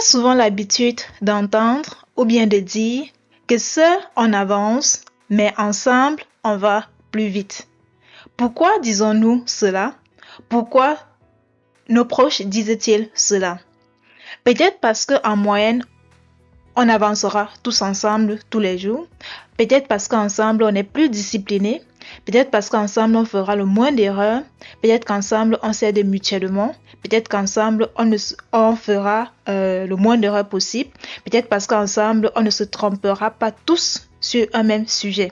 souvent l'habitude d'entendre ou bien de dire que seul on avance, mais ensemble on va plus vite. Pourquoi disons-nous cela? Pourquoi nos proches disent-ils cela? Peut-être parce qu'en moyenne, on avancera tous ensemble tous les jours. Peut-être parce qu'ensemble, on est plus discipliné. Peut-être parce qu'ensemble, on fera le moins d'erreurs. Peut-être qu'ensemble, on s'aide mutuellement. Peut-être qu'ensemble, on fera le moins d'erreurs possible. Peut-être parce qu'ensemble, on ne se trompera pas tous sur un même sujet.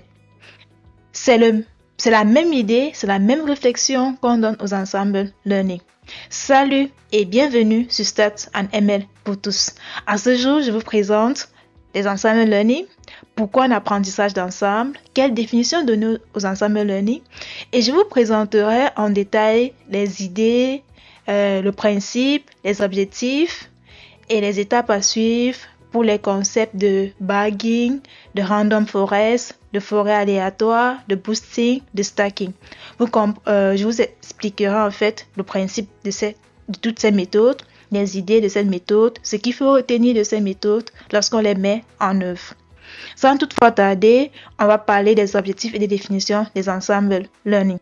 C'est la même idée, c'est la même réflexion qu'on donne aux ensembles learning. Salut et bienvenue sur Stats and ML pour tous. À ce jour, je vous présente les ensembles learning, pourquoi un apprentissage d'ensemble, quelle définition donner aux ensembles learning, et je vous présenterai en détail les idées, le principe, les objectifs et les étapes à suivre pour les concepts de bagging, de random forest, de forêt aléatoire, de boosting, de stacking. Je vous expliquerai en fait le principe de toutes ces méthodes, les idées de cette méthode, ce qu'il faut retenir de ces méthodes lorsqu'on les met en œuvre. Sans toutefois tarder, on va parler des objectifs et des définitions des ensembles learning.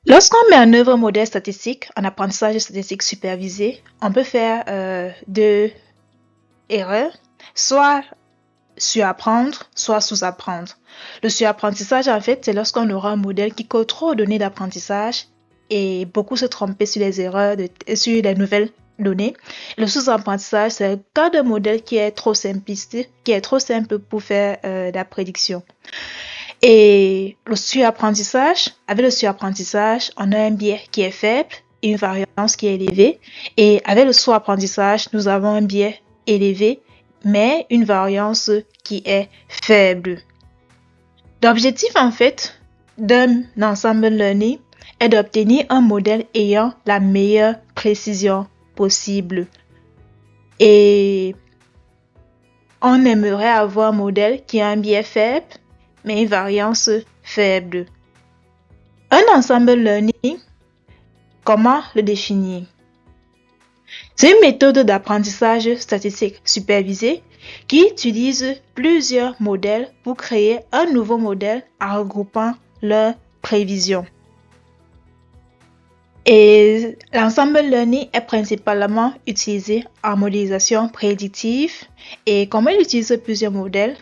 Lorsqu'on met en œuvre un modèle statistique en apprentissage statistique supervisé, on peut faire deux erreurs, soit surapprendre, soit sous-apprendre. Le surapprentissage, en fait, c'est lorsqu'on aura un modèle qui code trop de données d'apprentissage et beaucoup se tromper sur les erreurs, sur les nouvelles données. Le sous-apprentissage, c'est le cas d'un modèle qui est trop simpliste, qui est trop simple pour faire de la prédiction. Et avec le surapprentissage, on a un biais qui est faible et une variance qui est élevée. Et avec le sous-apprentissage, nous avons un biais élevé, mais une variance qui est faible. L'objectif, en fait, d'un ensemble learning est d'obtenir un modèle ayant la meilleure précision possible. Et on aimerait avoir un modèle qui a un biais faible, mais une variance faible. Un ensemble learning, comment le définir? C'est une méthode d'apprentissage statistique supervisé qui utilise plusieurs modèles pour créer un nouveau modèle en regroupant leurs prévisions. Et l'ensemble learning est principalement utilisé en modélisation prédictive. Et comment il utilise plusieurs modèles?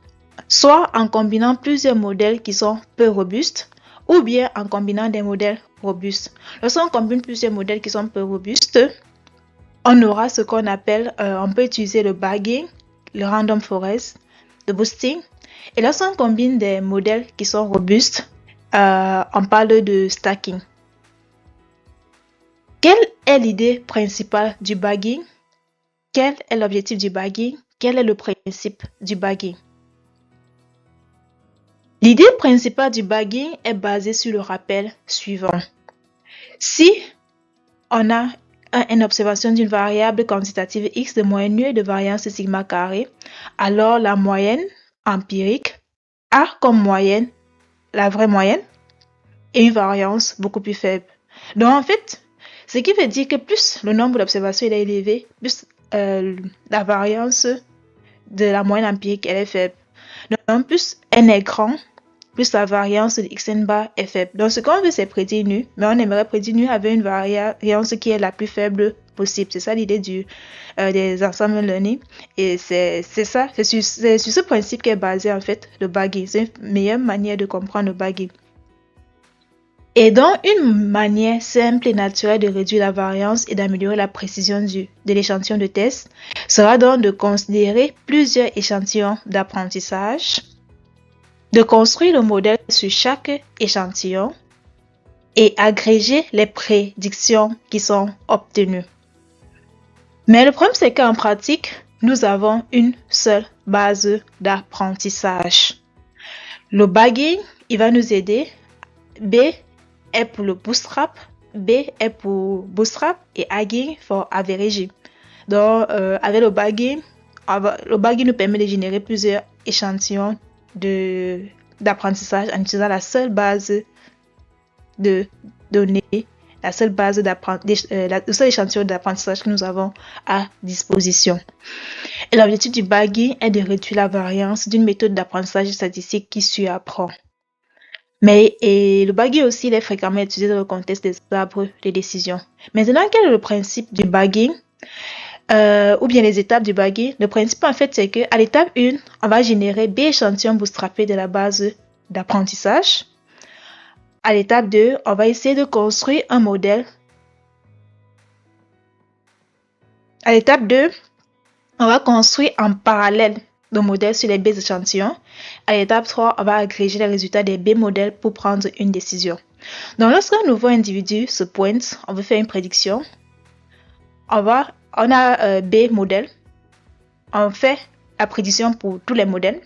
Soit en combinant plusieurs modèles qui sont peu robustes, ou bien en combinant des modèles robustes. Lorsqu'on combine plusieurs modèles qui sont peu robustes, on aura ce qu'on appelle, on peut utiliser le bagging, le random forest, le boosting. Et lorsqu'on combine des modèles qui sont robustes, on parle de stacking. Quelle est l'idée principale du bagging? Quel est l'objectif du bagging? Quel est le principe du bagging? L'idée principale du bagging est basée sur le rappel suivant. Si on a une observation d'une variable quantitative x de moyenne nue et de variance sigma carré, alors la moyenne empirique a comme moyenne la vraie moyenne et une variance beaucoup plus faible. Donc en fait, ce qui veut dire que plus le nombre d'observations est élevé, plus la variance de la moyenne empirique elle est faible. Donc plus n est grand, plus la variance de xn bar est faible. Donc ce qu'on veut c'est prédire nu, mais on aimerait prédire nu avec une variance qui est la plus faible possible. C'est ça l'idée des ensembles learning. Et c'est ça, c'est sur ce principe qui est basé en fait le bagging. C'est une meilleure manière de comprendre le bagging. Et donc, une manière simple et naturelle de réduire la variance et d'améliorer la précision de l'échantillon de test sera donc de considérer plusieurs échantillons d'apprentissage, de construire le modèle sur chaque échantillon et agréger les prédictions qui sont obtenues. Mais le problème, c'est qu'en pratique, nous avons une seule base d'apprentissage. Le bagging, il va nous aider. B est pour le bootstrap, B est pour bootstrap et agging for averaging. Donc, avec le bagging nous permet de générer plusieurs échantillons d'apprentissage en utilisant la seule base de données, la seule base le seul échantillon d'apprentissage que nous avons à disposition. Et l'objectif du bagging est de réduire la variance d'une méthode d'apprentissage statistique qui surapprend. Et le bagging aussi, il est fréquemment utilisé dans le contexte des arbres de décision. Maintenant, quel est le principe du bagging? Ou bien les étapes du bagging? Le principe, en fait, c'est qu'à l'étape 1, on va générer B échantillons bootstrappés de la base d'apprentissage. À l'étape 2, on va essayer de construire un modèle. À l'étape 2, on va construire en parallèle le modèle sur les B échantillons. À l'étape 3, on va agréger les résultats des B modèles pour prendre une décision. Donc, lorsqu'un nouveau individu se pointe, on veut faire une prédiction. On a B modèle. On fait la prédiction pour tous les modèles.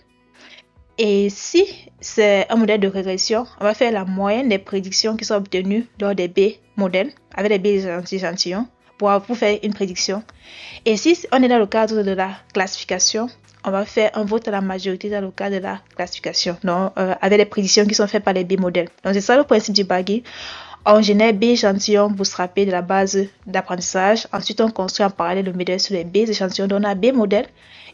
Et si c'est un modèle de régression, on va faire la moyenne des prédictions qui sont obtenues lors des B modèles avec les B échantillons pour faire une prédiction. Et si on est dans le cadre de la classification, on va faire un vote à la majorité dans le cadre de la classification, donc avec les prédictions qui sont faites par les B modèles. Donc c'est ça le principe du bagging. On génère B échantillons bootstrappés de la base d'apprentissage. Ensuite, on construit en parallèle le modèle sur les B échantillons. Donc on a B modèle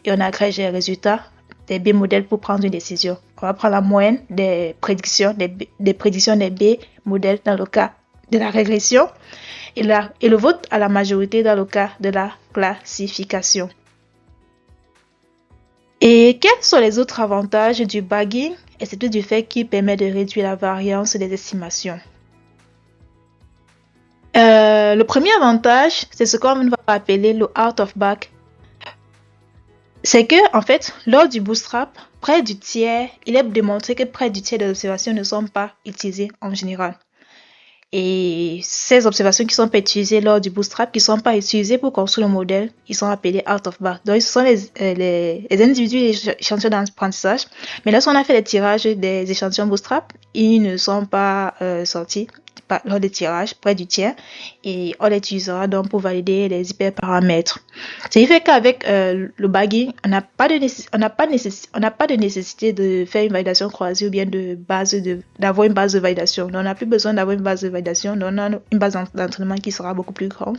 et on agrège les résultats des B modèles pour prendre une décision. On va prendre la moyenne des prédictions des B modèles dans le cas de la régression et le vote à la majorité dans le cas de la classification. Et quels sont les autres avantages du bagging, excepté du fait qu'il permet de réduire la variance des estimations? Le premier avantage, c'est ce qu'on va appeler le out of bag. C'est que, en fait, lors du bootstrap, il est démontré que près du tiers des observations ne sont pas utilisées en général. Et ces observations qui ne sont pas utilisées lors du bootstrap, qui ne sont pas utilisées pour construire le modèle, ils sont appelés out of bag. Donc, ce sont les individus des échantillons d'apprentissage. Mais lorsqu'on a fait le tirage des échantillons bootstrap, ils ne sont pas sortis lors des tirages près du tiers et on les utilisera donc pour valider les hyperparamètres. Ce qui fait qu'avec le bagging, on n'a pas de nécessité de faire une validation croisée ou bien d'avoir une base de validation. Donc, on n'a plus besoin d'avoir une base de validation. Donc, on a une base d'entraînement qui sera beaucoup plus grande.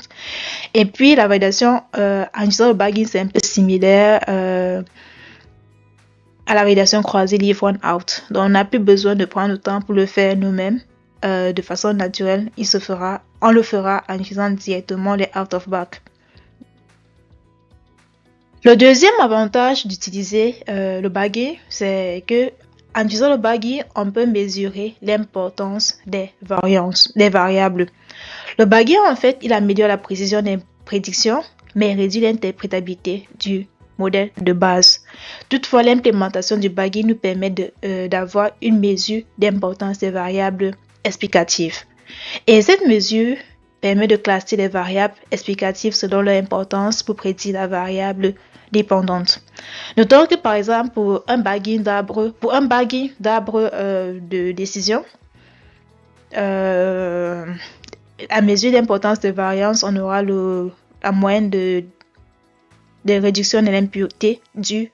Et puis la validation en utilisant le bagging, c'est un peu similaire à la validation croisée leave one out. Donc, on n'a plus besoin de prendre le temps pour le faire nous-mêmes. De façon naturelle, on le fera en utilisant directement les out of bag. Le deuxième avantage d'utiliser le bagging, c'est que en utilisant le bagging, on peut mesurer l'importance des variables. Le bagging, en fait, il améliore la précision des prédictions, mais réduit l'interprétabilité du modèle de base. Toutefois, l'implémentation du bagging nous permet d'avoir une mesure d'importance des variables explicatives. Et cette mesure permet de classer les variables explicatives selon leur importance pour prédire la variable dépendante. Notons que par exemple pour un bagging d'arbre de décision, la mesure d'importance de variance, on aura la moyenne des réductions de l'impureté due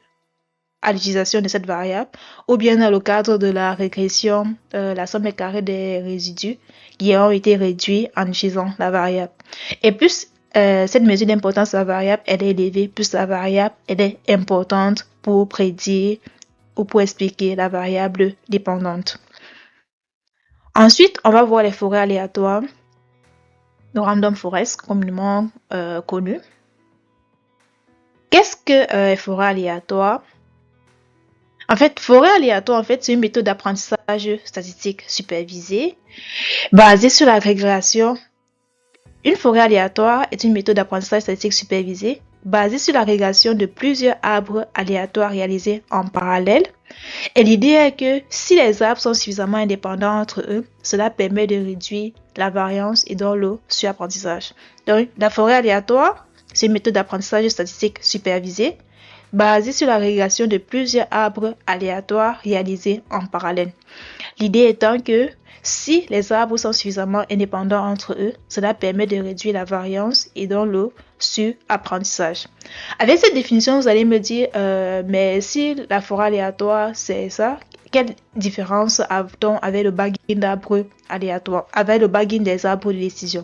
à l'utilisation de cette variable, ou bien dans le cadre de la régression, la somme des carrés des résidus qui ont été réduits en utilisant la variable. Et plus cette mesure d'importance de la variable elle est élevée, plus la variable elle est importante pour prédire ou pour expliquer la variable dépendante. Ensuite, on va voir les forêts aléatoires, le random forest communément connu. Qu'est-ce que les forêts aléatoires? En fait, forêt aléatoire, c'est une méthode d'apprentissage statistique supervisée basée sur la régrégation. Une forêt aléatoire est une méthode d'apprentissage statistique supervisée basée sur la régrégation de plusieurs arbres aléatoires réalisés en parallèle. Et l'idée est que si les arbres sont suffisamment indépendants entre eux, cela permet de réduire la variance et donc le surapprentissage. Donc, la forêt aléatoire, c'est une méthode d'apprentissage statistique supervisée basée sur la régrégation de plusieurs arbres aléatoires réalisés en parallèle. L'idée étant que si les arbres sont suffisamment indépendants entre eux, cela permet de réduire la variance et donc le surapprentissage. Avec cette définition, vous allez me dire, mais si la forêt aléatoire, c'est ça, quelle différence a-t-on avec le bagging d'arbres aléatoires, avec le bagging des arbres de décision?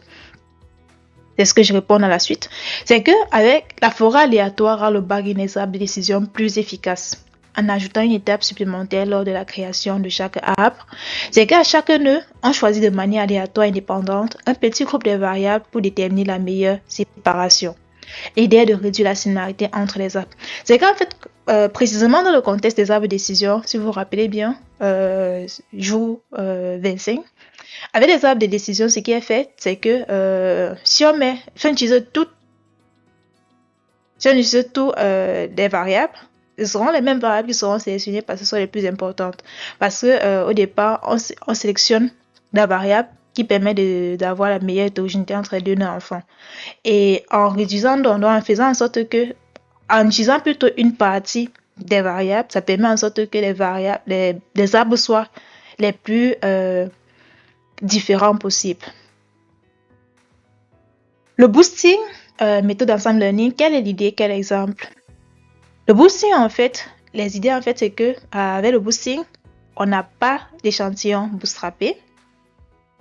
C'est ce que je réponds à la suite. C'est que avec la forêt aléatoire rend le bagging des arbres de décision plus efficace en ajoutant une étape supplémentaire lors de la création de chaque arbre. C'est qu'à chaque nœud, on choisit de manière aléatoire et indépendante un petit groupe de variables pour déterminer la meilleure séparation. L'idée est de réduire la similarité entre les arbres. C'est qu'en fait, précisément dans le contexte des arbres de décision, si vous vous rappelez bien, jour 25, avec les arbres de décision, ce qui est fait, c'est que si on utilise toutes des variables, ce seront les mêmes variables qui seront sélectionnées parce que ce sont les plus importantes. Parce que au départ, on sélectionne la variable qui permet d'avoir la meilleure hétérogénéité entre les deux nœuds enfants. Et en réduisant, donc en faisant en sorte que, en utilisant plutôt une partie des variables, ça permet en sorte que les arbres soient les plus différents possibles. Le boosting, méthode d'ensemble learning, quelle est l'idée, quel exemple? Le boosting, en fait, les idées, en fait, c'est que avec le boosting, on n'a pas d'échantillon bootstrappé.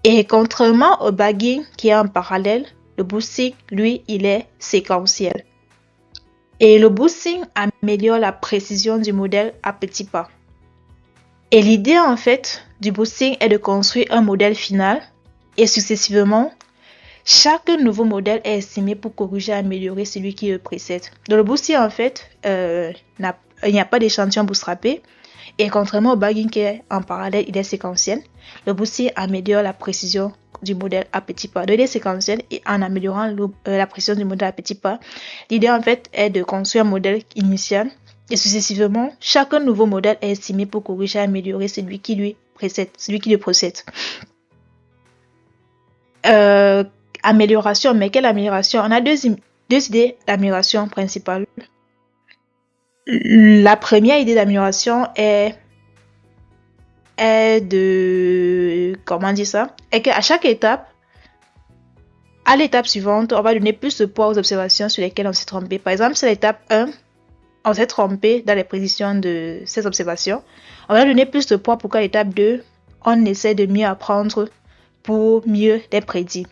Et contrairement au bagging qui est en parallèle, le boosting, lui, il est séquentiel. Et le boosting améliore la précision du modèle à petits pas. Et l'idée, en fait, du boosting est de construire un modèle final et successivement, chaque nouveau modèle est estimé pour corriger et améliorer celui qui le précède. Dans le boosting, en fait, il n'y a pas d'échantillon bootstrappé. Et contrairement au bagging qui est en parallèle, il est séquentiel. Le boosting améliore la précision du modèle à petits pas. Donc, il est séquentiel et en améliorant la précision du modèle à petits pas, l'idée en fait est de construire un modèle initial et successivement, chaque nouveau modèle est estimé pour corriger et améliorer celui qui le précède. Amélioration, mais quelle amélioration? On a deux idées d'amélioration principales. La première idée d'amélioration est qu'à chaque étape, à l'étape suivante, on va donner plus de poids aux observations sur lesquelles on s'est trompé. Par exemple, c'est l'étape 1, on s'est trompé dans les prédictions de ces observations. On va donner plus de poids pour qu'à l'étape 2, on essaie de mieux apprendre pour mieux les prédire.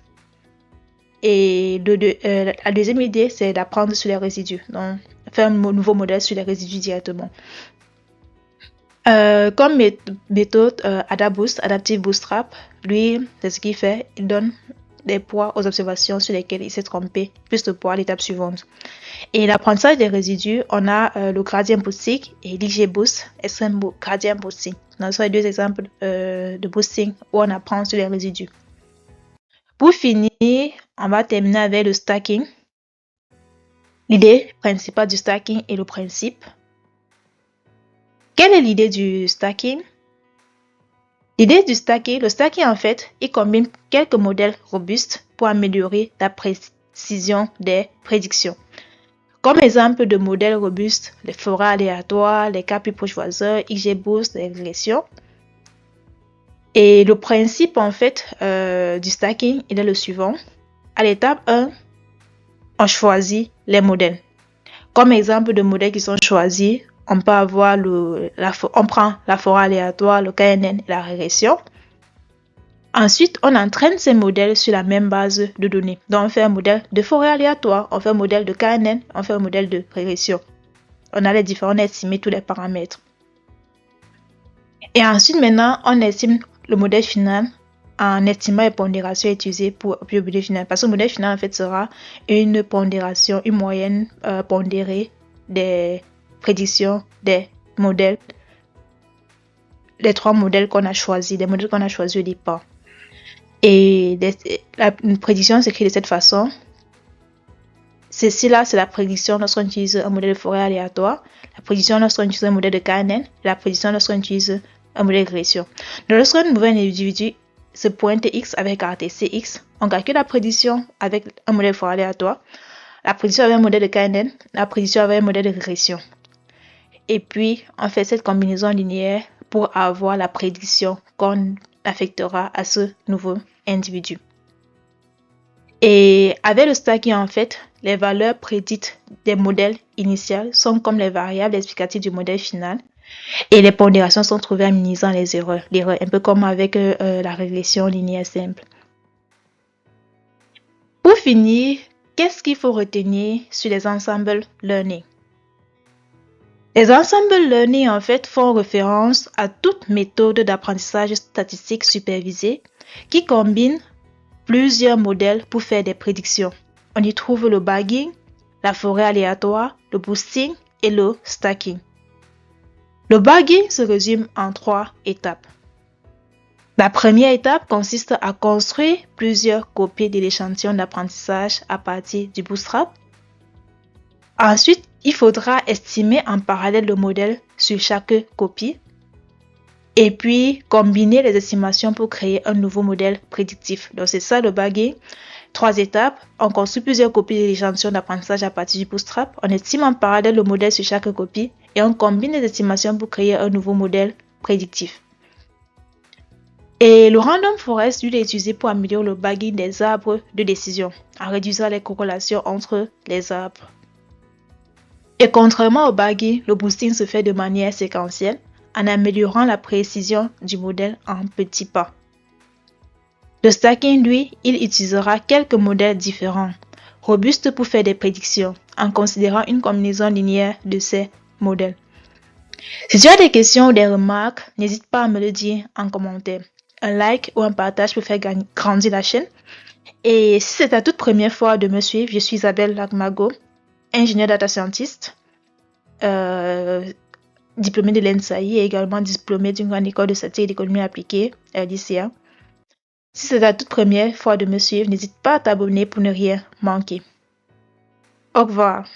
Et la deuxième idée, c'est d'apprendre sur les résidus. Donc, faire un nouveau modèle sur les résidus directement. Comme méthode AdaBoost, Adaptive Bootstrap, lui, c'est ce qu'il fait. Il donne des poids aux observations sur lesquelles il s'est trompé, plus de poids à l'étape suivante. Et l'apprentissage des résidus, on a le gradient boosting et l'IGBoost, Extreme Gradient Boosting. Donc, ce sont les deux exemples de boosting où on apprend sur les résidus. Pour finir, on va terminer avec le stacking. L'idée principale du stacking est le principe. Quelle est l'idée du stacking? L'idée du stacking, le stacking en fait, il combine quelques modèles robustes pour améliorer la précision des prédictions. Comme exemple de modèles robustes, les forêts aléatoires, les cas plus proches voisins, XGBoost, les régressions. Et le principe en fait du stacking, il est le suivant. À l'étape 1, on choisit les modèles. Comme exemple de modèles qui sont choisis, on peut avoir on prend la forêt aléatoire, le KNN et la régression. Ensuite, on entraîne ces modèles sur la même base de données. Donc, on fait un modèle de forêt aléatoire, on fait un modèle de KNN, on fait un modèle de régression. On a les différents, on estime tous les paramètres. Et ensuite, maintenant, on estime le modèle final en estimant les pondérations utilisées pour le modèle final. Parce que le modèle final, en fait, sera une pondération, une moyenne pondérée des prédictions des modèles, les trois modèles qu'on a choisis, des modèles qu'on a choisis au départ. Et une prédiction s'écrit de cette façon. Ceci-là, c'est la prédiction lorsqu'on utilise un modèle de forêt aléatoire, la prédiction lorsqu'on utilise un modèle de KNN, la prédiction lorsqu'on utilise un modèle de régression. Donc, lorsqu'un nouvel individu se pointe X avec caractéristique X, on calcule la prédiction avec un modèle de forêt aléatoire, la prédiction avec un modèle de KNN, la prédiction avec un modèle de régression. Et puis, on fait cette combinaison linéaire pour avoir la prédiction qu'on affectera à ce nouveau individu. Et avec le stacking, en fait, les valeurs prédites des modèles initiaux sont comme les variables explicatives du modèle final. Et les pondérations sont trouvées en minimisant les erreurs. L'erreur, un peu comme avec la régression linéaire simple. Pour finir, qu'est-ce qu'il faut retenir sur les ensembles learning? Les ensembles learning en fait font référence à toute méthode d'apprentissage statistique supervisée qui combine plusieurs modèles pour faire des prédictions. On y trouve le bagging, la forêt aléatoire, le boosting et le stacking. Le bagging se résume en 3 étapes. La première étape consiste à construire plusieurs copies de l'échantillon d'apprentissage à partir du bootstrap. Ensuite, il faudra estimer en parallèle le modèle sur chaque copie et puis combiner les estimations pour créer un nouveau modèle prédictif. Donc c'est ça le bagging. 3 étapes. On construit plusieurs copies de l'échantillon d'apprentissage à partir du bootstrap. On estime en parallèle le modèle sur chaque copie et on combine les estimations pour créer un nouveau modèle prédictif. Et le random forest, lui, est utilisé pour améliorer le bagging des arbres de décision en réduisant les corrélations entre les arbres. Et contrairement au bagging, le boosting se fait de manière séquentielle en améliorant la précision du modèle en petits pas. Le stacking, lui, il utilisera quelques modèles différents, robustes pour faire des prédictions, en considérant une combinaison linéaire de ces modèles. Si tu as des questions ou des remarques, n'hésite pas à me le dire en commentaire. Un like ou un partage pour faire grandir la chaîne. Et si c'est ta toute première fois de me suivre, je suis Isabelle Lagmago, ingénieure data scientist, diplômée de l'ENSAI et également diplômée d'une grande école de statistique et d'économie appliquée, l'ICA. Si c'est ta toute première fois de me suivre, n'hésite pas à t'abonner pour ne rien manquer. Au revoir.